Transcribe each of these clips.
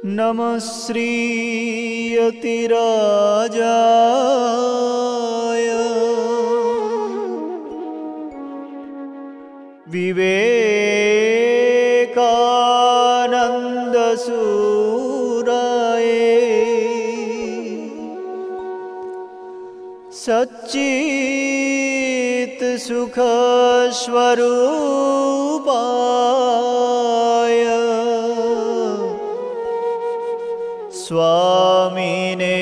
नमः श्रीयतिराजाय विवेकानन्दसूराय सच्चित्सुखस्वरूपाय स्वामिने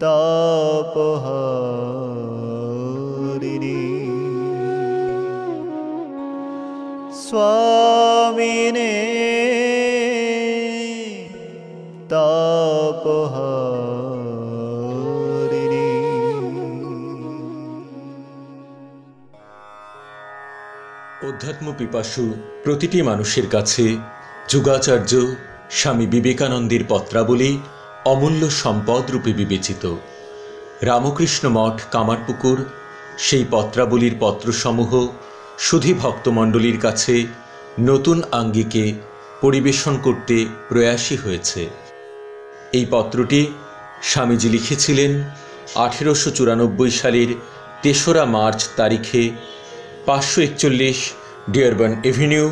तापहारिणे स्वामिने तापहारिणे। অধ্যাত্ম পিপাসু প্রতিটি মানুষের কাছে যুগাচার্য স্বামী বিবেকানন্দের পত্রাবলী অমূল্য সম্পদ রূপে বিবেচিত। রামকৃষ্ণ মঠ কামারপুকুর সেই পত্রাবলীর পত্রসমূহ সুধী ভক্তমণ্ডলীর কাছে নতুন আঙ্গিকে পরিবেশন করতে প্রয়াসী হয়েছে। এই পত্রটি স্বামীজি লিখেছিলেন 1894 সালের 3রা মার্চ তারিখে 541 ডিয়ারবার্ন এভিনিউ,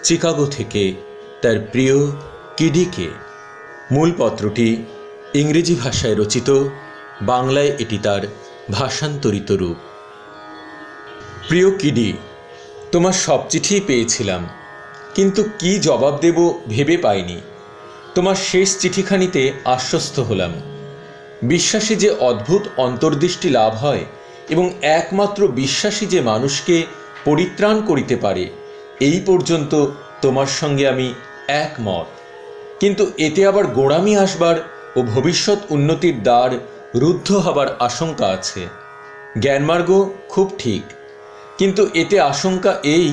চিকাগো থেকে তার প্রিয় কিডিকে। মূল পত্রটি ইংরেজি ভাষায় রচিত, বাংলায় এটি তার ভাষান্তরিত রূপ। প্রিয় কিডি, তোমার সব চিঠি পেয়েছিলাম, কিন্তু কি জবাব দেব ভেবে পাইনি। তোমার শেষ চিঠিখানিতে আশ্বস্ত হলাম। বিশ্বাসী যে অদ্ভুত অন্তর্দৃষ্টি লাভ হয় এবং একমাত্র বিশ্বাসী যে মানুষকে পরিত্রাণ করিতে পারে, এই পর্যন্ত তোমার সঙ্গে আমি একমত। কিন্তু এতে আবার গোঁড়ামি আসবার ও ভবিষ্যৎ উন্নতির দ্বার রুদ্ধ হবার আশঙ্কা আছে। জ্ঞানমার্গ খুব ঠিক, কিন্তু এতে আশঙ্কা এই,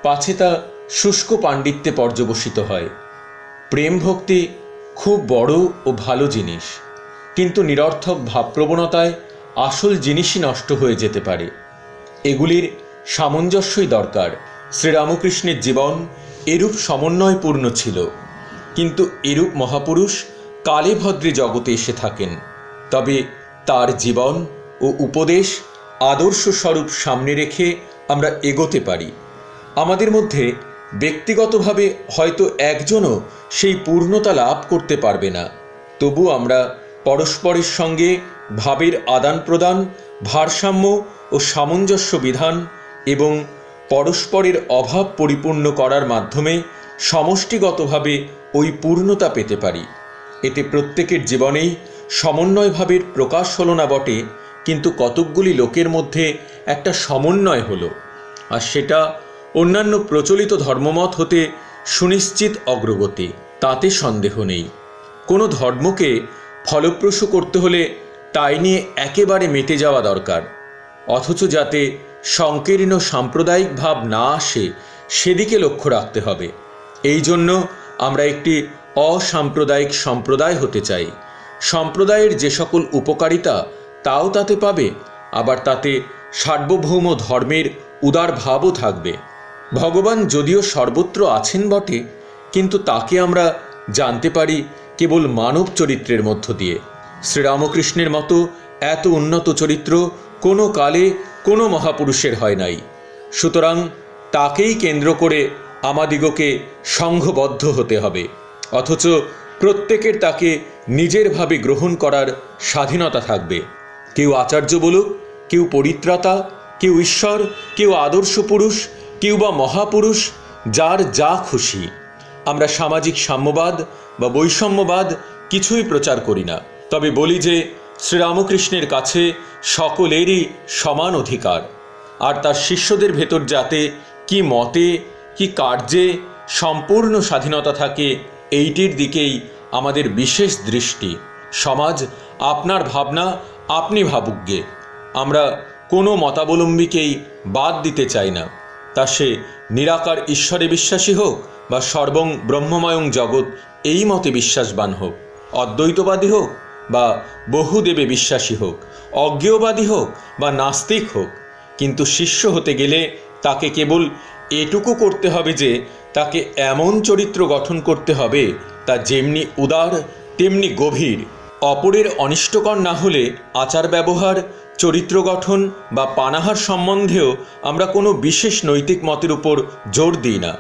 পাছে তা শুষ্ক পাণ্ডিত্যে পর্যবসিত হয়। প্রেম ভক্তি খুব বড় ও ভালো জিনিস, কিন্তু নিরর্থক ভাবপ্রবণতায় আসল জিনিসই নষ্ট হয়ে যেতে পারে। এগুলির সামঞ্জস্যই দরকার। শ্রীরামকৃষ্ণের জীবন এরূপ সমন্বয়পূর্ণ ছিল, কিন্তু এরূপ মহাপুরুষ কালে ভদ্রে জগতে এসে থাকেন। তবে তার জীবন ও উপদেশ আদর্শ স্বরূপ সামনে রেখে আমরা এগোতে পারি। আমাদের মধ্যে ব্যক্তিগতভাবে হয়তো একজনও সেই পূর্ণতা লাভ করতে পারবে না, তবু আমরা পরস্পরের সঙ্গে ভাবের আদান প্রদান, ভারসাম্য ও সামঞ্জস্য বিধান এবং পরস্পরের অভাব পরিপূর্ণ করার মাধ্যমে সমষ্টিগতভাবে ওই পূর্ণতা পেতে পারি। এতে প্রত্যেকের জীবনেই সমন্বয়ভাবের প্রকাশ হলো না বটে, কিন্তু কতকগুলি লোকের মধ্যে একটা সমন্বয় হলো, আর সেটা অন্যান্য প্রচলিত ধর্মমত হতে সুনিশ্চিত অগ্রগতি, তাতে সন্দেহ নেই। কোনো ধর্মকে ফলপ্রসূ করতে হলে তাই নিয়ে একেবারে মেতে যাওয়া দরকার, অথচ যাতে সংকীর্ণ সাম্প্রদায়িক ভাব না আসে সেদিকে লক্ষ্য রাখতে হবে। এই জন্য আমরা একটি অসাম্প্রদায়িক সম্প্রদায় হতে চাই। সম্প্রদায়ের যে সকল উপকারিতা তাও তাতে পাবে, আবার তাতে সার্বভৌম ধর্মের উদার ভাবও থাকবে। ভগবান যদিও সর্বত্র আছেন বটে, কিন্তু তাকে আমরা জানতে পারি কেবল মানব চরিত্রের মধ্য দিয়ে। শ্রীরামকৃষ্ণের মতো এত উন্নত চরিত্র কোনো কালে কোনো মহাপুরুষের হয় নাই। সুতরাং তাকেই কেন্দ্র করে আমাদিগকে সংঘবদ্ধ হতে হবে, অথচ প্রত্যেকের তাকে নিজের ভাবে গ্রহণ করার স্বাধীনতা থাকবে। কেউ আচার্য বলুক, কেউ পরিত্রাতা, কেউ ঈশ্বর, কেউ আদর্শ পুরুষ, কেউ বা মহাপুরুষ, যার যা খুশি। আমরা সামাজিক সাম্যবাদ বা বৈষম্যবাদ কিছুই প্রচার করি না, তবে বলি যে শ্রীরামকৃষ্ণের কাছে সকলেরই সমান অধিকার, আর তার শিষ্যদের ভেতর যাতে কি মতে কি কার্যে সম্পূর্ণ স্বাধীনতা থাকে, এইটির দিকেই আমাদের বিশেষ দৃষ্টি। সমাজ আপনার ভাবনা আপনি ভাবুকগে, আমরা কোনো মতাবলম্বীকেই বাদ দিতে চাই না, তা সে নিরাকার ঈশ্বরে বিশ্বাসী হোক বা সর্বং ব্রহ্মময়ং জগৎ এই মতে বিশ্বাসবান হোক, অদ্বৈতবাদী হোক বা বহুদেবে বিশ্বাসী হোক, অজ্ঞেয়বাদী হোক বা নাস্তিক হোক। কিন্তু শিষ্য হতে গেলে তাকে কেবল এটুকু করতে হবে যে তাকে এমন চরিত্র গঠন করতে হবে তা যেমনি উদার তেমনি গভীর। অপরের অনিষ্টকর না হলে আচার ব্যবহার, চরিত্র গঠন বা পানাহার সম্বন্ধেও আমরা কোনো বিশেষ নৈতিক মতের উপর জোর দিই না।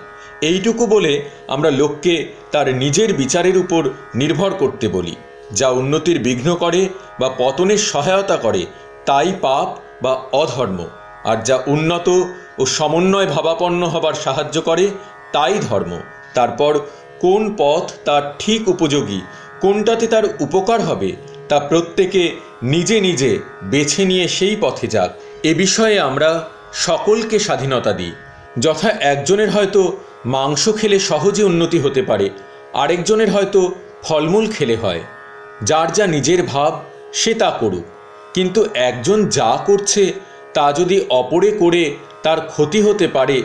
এইটুকু বলে আমরা লোককে তার নিজের বিচারের উপর নির্ভর করতে বলি। যা উন্নতির বিঘ্ন করে বা পতনের সহায়তা করে তাই পাপ বা অধর্ম, আর যা উন্নত ও সমন্বয় ভাবাপন্ন হবার সাহায্য করে তাই ধর্ম। তারপর কোন পথ তার ঠিক উপযোগী, কোনটাতে তার উপকার হবে, তা প্রত্যেকে নিজে নিজে বেছে নিয়ে সেই পথে যাক। এ বিষয়ে আমরা সকলকে স্বাধীনতা দিই। যথা একজনের হয়তো মাংস খেলে সহজে উন্নতি হতে পারে, আরেকজনের হয়তো ফলমূল খেলে হয়। যার যা নিজের ভাব সে তা করুক, কিন্তু একজন যা করছে তা যদি অপরে করে তার ক্ষতি হতে পারে,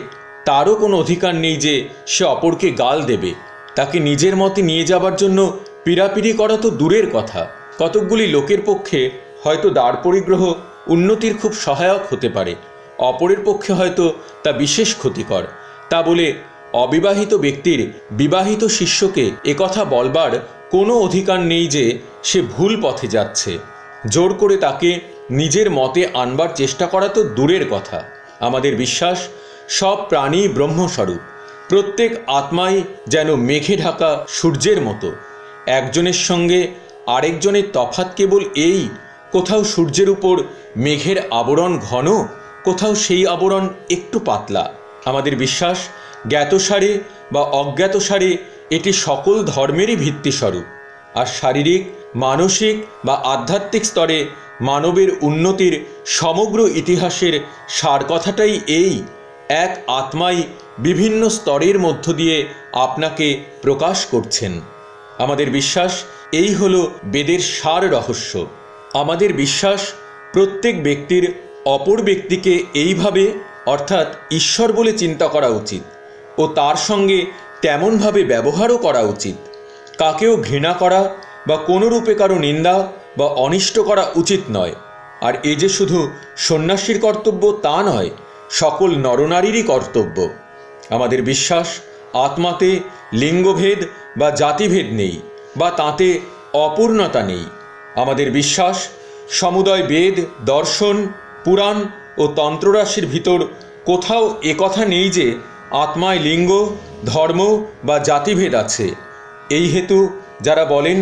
তারও কোনো অধিকার নেই যে সে অপরকে গাল দেবে। তাকে নিজের মতে নিয়ে যাবার জন্য পীড়াপিড়ি করা তো দূরের কথা। কতকগুলি লোকের পক্ষে হয়তো দ্বার পরিগ্রহ উন্নতির খুব সহায়ক হতে পারে, অপরের পক্ষে হয়তো তা বিশেষ ক্ষতিকর। তা বলে অবিবাহিত ব্যক্তির বিবাহিত শিষ্যকে একথা বলবার কোনো অধিকার নেই যে সে ভুল পথে যাচ্ছে। জোর করে তাকে নিজের মতে আনবার চেষ্টা করা তো দূরের কথা। আমাদের বিশ্বাস সব প্রাণী ব্রহ্মস্বরূপ। প্রত্যেক আত্মাই যেন মেঘে ঢাকা সূর্যের মতো। একজনের সঙ্গে আরেকজনের তফাৎ কেবল এই, কোথাও সূর্যের উপর মেঘের আবরণ ঘন, কোথাও সেই আবরণ একটু পাতলা। আমাদের বিশ্বাস জ্ঞাতসারে বা অজ্ঞাতসারে এটি সকল ধর্মেরই ভিত্তিস্বরূপ। আর শারীরিক, মানসিক বা আধ্যাত্মিক স্তরে মানবের উন্নতির সমগ্র ইতিহাসের সার কথাটাই এই, এক আত্মাই বিভিন্ন স্তরের মধ্য দিয়ে আপনাকে প্রকাশ করছেন। আমাদের বিশ্বাস এই হলো বেদের সার রহস্য। আমাদের বিশ্বাস প্রত্যেক ব্যক্তির অপর ব্যক্তিকে এইভাবে অর্থাৎ ঈশ্বর বলে চিন্তা করা উচিত ও তার সঙ্গে তেমনভাবে ব্যবহারও করা উচিত। কাকেও ঘৃণা করা বা কোনোরূপে কারো নিন্দা বা অনিষ্ট করা উচিত নয়। আর এ যে শুধু সন্ন্যাসীর কর্তব্য তা নয়, সকল নরনারীরই কর্তব্য। আমাদের বিশ্বাস আত্মাতে লিঙ্গভেদ বা জাতিভেদ নেই, বা তাতে অপূর্ণতা নেই। আমাদের বিশ্বাস সমুদয় বেদ, দর্শন, পুরাণ ও তন্ত্ররাশির ভিতর কোথাও একথা নেই যে আত্মায় লিঙ্গ, ধর্ম বা জাতিভেদ আছে। এই হেতু যারা বলেন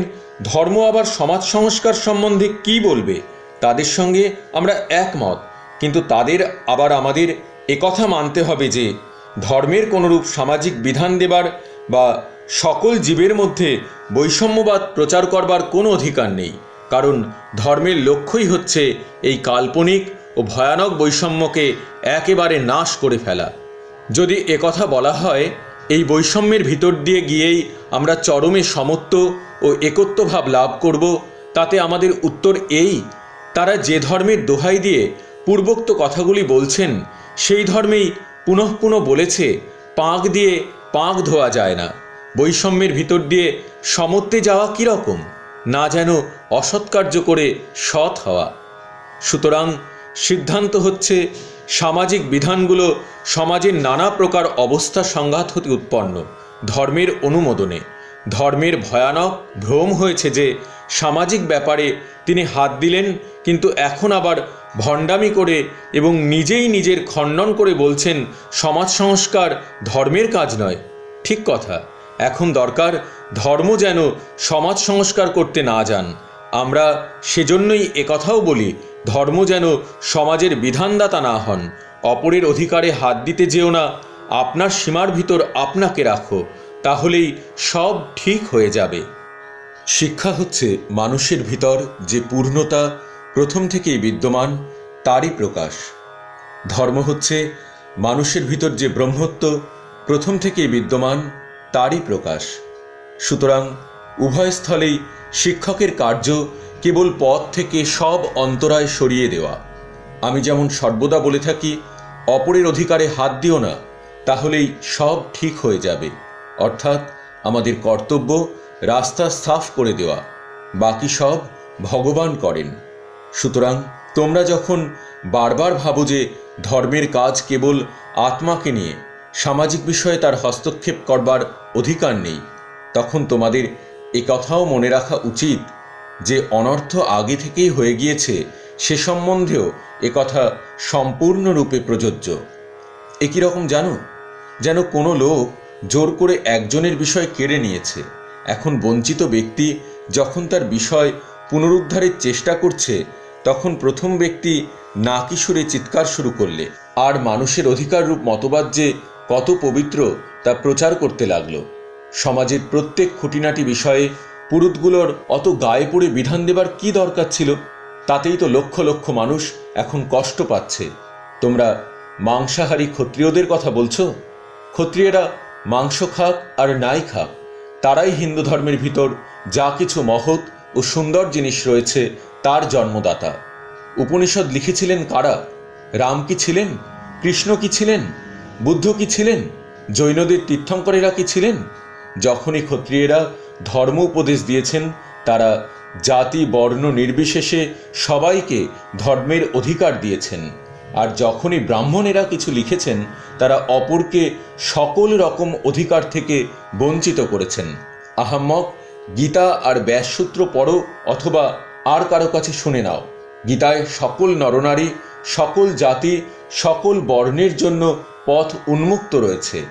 ধর্ম আবার সমাজ সংস্কার সম্বন্ধে কি বলবে, তাদের সঙ্গে আমরা একমত, কিন্তু তাদের আবার আমাদের একথা মানতে হবে যে ধর্মের কোনরূপ সামাজিক বিধান দেবার বা সকল জীবের মধ্যে বৈষম্যবাদ প্রচার করবার কোনো অধিকার নেই। কারণ ধর্মের লক্ষ্যই হচ্ছে এই কাল্পনিক ও ভয়ানক বৈষম্যকে একেবারে নাশ করে ফেলা। যদি একথা বলা হয় এই বৈষম্যের ভিতর দিয়ে গিয়েই আমরা চরমে সমত্ব ও একত্বভাব লাভ করব, তাতে আমাদের উত্তর এই, তারা যে ধর্মের দোহাই দিয়ে পূর্বোক্ত কথাগুলি বলছেন সেই ধর্মেই পুনঃ পুনঃ বলেছে পাঁক দিয়ে পাঁক ধোয়া যায় না। বৈষম্যের ভিতর দিয়ে সমত্বে যাওয়া কীরকম, না যেন অসৎকার্য করে সৎ হওয়া। সুতরাং সিদ্ধান্ত হচ্ছে সামাজিক বিধানগুলো সমাজের নানা প্রকার অবস্থা সংঘাত হতে উৎপন্ন ধর্মের অনুমোদনে। ধর্মের ভয়ানক ভ্রম হয়েছে যে সামাজিক ব্যাপারে তিনি হাত দিলেন, কিন্তু এখন আবার ভণ্ডামি করে এবং নিজেই নিজের খণ্ডন করে বলছেন সমাজ সংস্কার ধর্মের কাজ নয়। ঠিক কথা, এখন দরকার ধর্ম যেন সমাজ সংস্কার করতে না যান। আমরা সেজন্যই একথাও বলি ধর্ম যেন সমাজের বিধানদাতা না হন। অপরের অধিকারে হাত দিতে যেও না, আপনার সীমার ভিতর আপনাকে রাখো, তাহলেই সব ঠিক হয়ে যাবে। শিক্ষা হচ্ছে মানুষের ভিতর যে পূর্ণতা প্রথম থেকেই বিদ্যমান তারই প্রকাশ। ধর্ম হচ্ছে মানুষের ভিতর যে ব্রহ্মত্ব প্রথম থেকেই বিদ্যমান তারই প্রকাশ। সুতরাং উভয় স্থলেই শিক্ষকের কার্য কেবল পথ থেকে সব অন্তরায় সরিয়ে দেওয়া। আমি যেমন সর্বদা বলে থাকি অপরের অধিকারে হাত দিও না, তাহলেই সব ঠিক হয়ে যাবে। অর্থাৎ আমাদের কর্তব্য রাস্তা সাফ করে দেওয়া, বাকি সব ভগবান করেন। সুতরাং তোমরা যখন বারবার ভাবো যে ধর্মের কাজ কেবল আত্মাকে নিয়ে, সামাজিক বিষয়ে তার হস্তক্ষেপ করবার অধিকার নেই, তখন তোমাদের এ কথাও মনে রাখা উচিত যে অনর্থ আগে থেকেই হয়ে গিয়েছে সে সম্বন্ধেও একথা সম্পূর্ণরূপে প্রযোজ্য। একই রকম জানো, যেন কোনো লোক জোর করে একজনের বিষয় কেড়ে নিয়েছে। এখন বঞ্চিত ব্যক্তি যখন তার বিষয় পুনরুদ্ধারের চেষ্টা করছে, তখন প্রথম ব্যক্তি নাকি সুরে চিৎকার শুরু করলে আর মানুষের অধিকাররূপ মতবাদ যে কত পবিত্র তা প্রচার করতে লাগলো। সমাজের প্রত্যেক খুঁটিনাটি বিষয়ে পুরুতগুলোর অত গায়ে পড়ে বিধান দেবার কি দরকার ছিল? তাতেই তো লক্ষ লক্ষ মানুষ এখন কষ্ট পাচ্ছে। তোমরা মাংসাহারী ক্ষত্রিয়দের কথা বলছো? ক্ষত্রিয়েরা মাংস খাক আর নাই খাক, তারাই হিন্দু ধর্মের ভিতর যা কিছু মহৎ ও সুন্দর জিনিস রয়েছে তার জন্মদাতা। উপনিষদ লিখেছিলেন কারা? রাম কি ছিলেন? কৃষ্ণ কি ছিলেন? বুদ্ধ কি ছিলেন? জৈনদের তীর্থঙ্করেরা কি ছিলেন? যখনই ক্ষত্রিয়েরা ধর্ম উপদেশ দিয়েছেন, তারা জাতি বর্ণ নির্বিশেষে সবাইকে ধর্মের অধিকার দিয়েছেন। আর যখনই ব্রাহ্মণেরা কিছু লিখেছেন, তারা অপরকে সকল রকম অধিকার থেকে বঞ্চিত করেছেন। আহাম্মক, গীতা আর ব্যাসসূত্র পড়ো অথবা আর কারো কাছে শুনে নাও। গীতায় সকল নরনারী, সকল জাতি, সকল বর্ণের জন্য পথ উন্মুক্ত রয়েছে।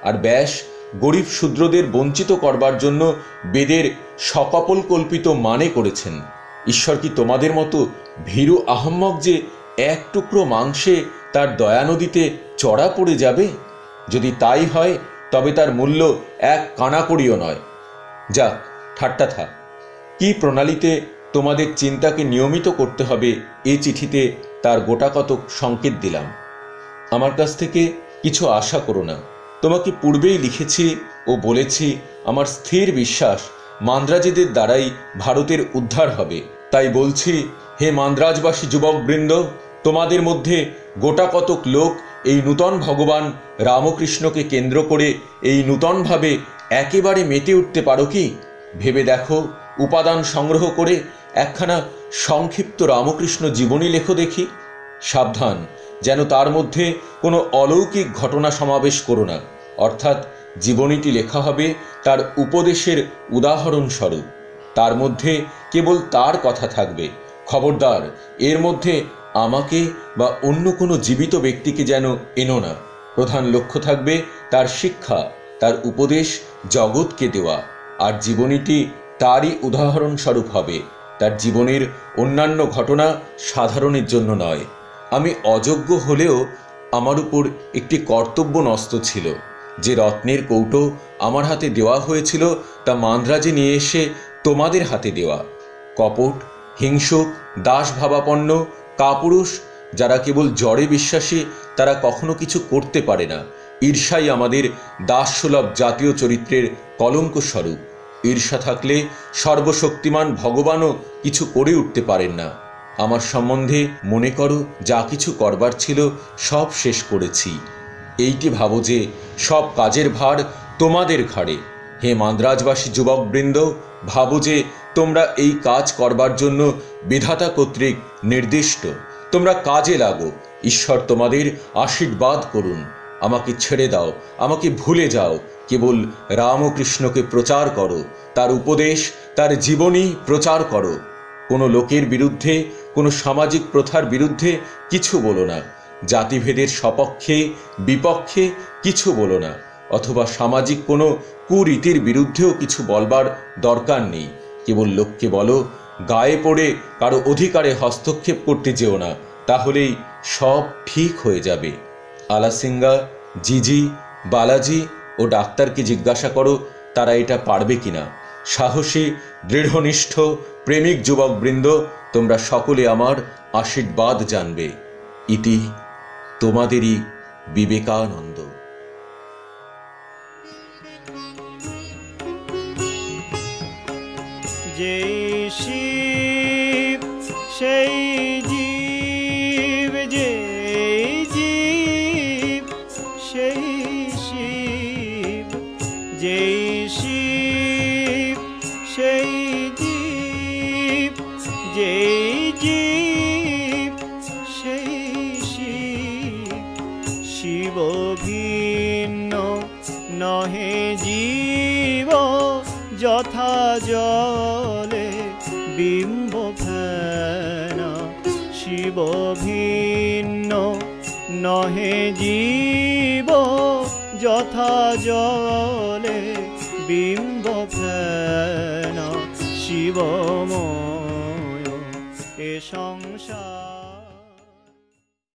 আর ব্যাস গরিব শূদ্রদের বঞ্চিত করবার জন্য বেদের সকপল কল্পিত মানে করেছেন। ঈশ্বর কি তোমাদের মতো ভীরু আহাম্মক যে এক টুকরো মাংসে তার দয়ানদীতে চড়া পড়ে যাবে? যদি তাই হয় তবে তার মূল্য এক কানাকড়িও নয়। যাক, ঠাট্টা থাক। কি প্রণালীতে তোমাদের চিন্তাকে নিয়মিত করতে হবে এই চিঠিতে তার গোটাকতক সংকেত দিলাম। আমার কাছ থেকে কিছু আশা করো না। তোমাকে পূর্বেই লিখেছি ও বলেছি আমার স্থির বিশ্বাস মান্দ্রাজীদের দ্বারাই ভারতের উদ্ধার হবে। তাই বলছি, হে মান্দ্রাজবাসী যুবকবৃন্দ, তোমাদের মধ্যে গোটাকতক লোক এই নূতন ভগবান রামকৃষ্ণকে কেন্দ্র করে এই নূতনভাবে একেবারে মেতে উঠতে পারো কি? ভেবে দেখো, উপাদান সংগ্রহ করে একখানা সংক্ষিপ্ত রামকৃষ্ণ জীবনী লেখো দেখি। সাবধান যেন তার মধ্যে কোনো অলৌকিক ঘটনা সমাবেশ করো না। অর্থাৎ জীবনীটি লেখা হবে তার উপদেশের উদাহরণস্বরূপ। তার মধ্যে কেবল তার কথা থাকবে। খবরদার, এর মধ্যে আমাকে বা অন্য কোনো জীবিত ব্যক্তিকে যেন এনো না। প্রধান লক্ষ্য থাকবে তার শিক্ষা, তার উপদেশ জগৎকে দেওয়া। আর জীবনীটি তারই উদাহরণস্বরূপ হবে। তার জীবনের অন্যান্য ঘটনা সাধারণের জন্য নয়। আমি অযোগ্য হলেও আমার উপর একটি কর্তব্য ন্যস্ত ছিল। যে রত্নের কৌটো আমার হাতে দেওয়া হয়েছিল তা মান্দ্রাজে নিয়ে এসে তোমাদের হাতে দেওয়া। কপট, হিংসুক, দাসভাবাপন্ন কাপুরুষ যারা কেবল জড়ে বিশ্বাসী, তারা কখনো কিছু করতে পারে না। ঈর্ষাই আমাদের দাসসুলভ জাতীয় চরিত্রের কলঙ্ক স্বরূপ। ঈর্ষা থাকলে সর্বশক্তিমান ভগবানও কিছু করে উঠতে পারেন না। আমার সম্বন্ধে মনে করো যা কিছু করবার ছিল সব শেষ করেছি। এইটি ভাবো যে সব কাজের ভার তোমাদের ঘাড়ে। হে মান্দ্রাজবাসী যুবকবৃন্দ, ভাবো যে তোমরা এই কাজ করবার জন্য বিধাতা কর্তৃক নির্দিষ্ট। তোমরা কাজে লাগো। ঈশ্বর তোমাদের আশীর্বাদ করুন। আমাকে ছেড়ে দাও, আমাকে ভুলে যাও। কেবল রামকৃষ্ণকে প্রচার করো, তার উপদেশ, তার জীবনী প্রচার করো। কোনো লোকের বিরুদ্ধে, কোনো সামাজিক প্রথার বিরুদ্ধে কিছু বলো না। জাতিভেদের সপক্ষে বিপক্ষে কিছু বলো না, অথবা সামাজিক কোনো কুরীতির বিরুদ্ধেও কিছু বলবার দরকার নেই। কেবল লোককে বলো, গায়ে পড়ে কারো অধিকারে হস্তক্ষেপ করতে যেও না, তাহলেই সব ঠিক হয়ে যাবে। আলাসিঙ্গা, জিজি, বালাজি ও ডাক্তারকে জিজ্ঞাসা করো তারা এটা পারবে কিনা। সাহসী, দৃঢ়নিষ্ঠ, প্রেমিক যুবকবৃন্দ, তোমরা সকলে আমার আশীর্বাদ জানবে। ইতি তোমাদেরই বিবেকানন্দ। যেই শিব সেই জীব, যেই জীব সেই শিব, যেই শিব সেই জীব, যেই জীব সেই শিব। শিব ভিন্ন নহে জীব যথা জলে বিম্ব ফেন শিব ভিন্ন নহে জীব যথা জলে বিম্ব ফেন শিবময় এ সংসার।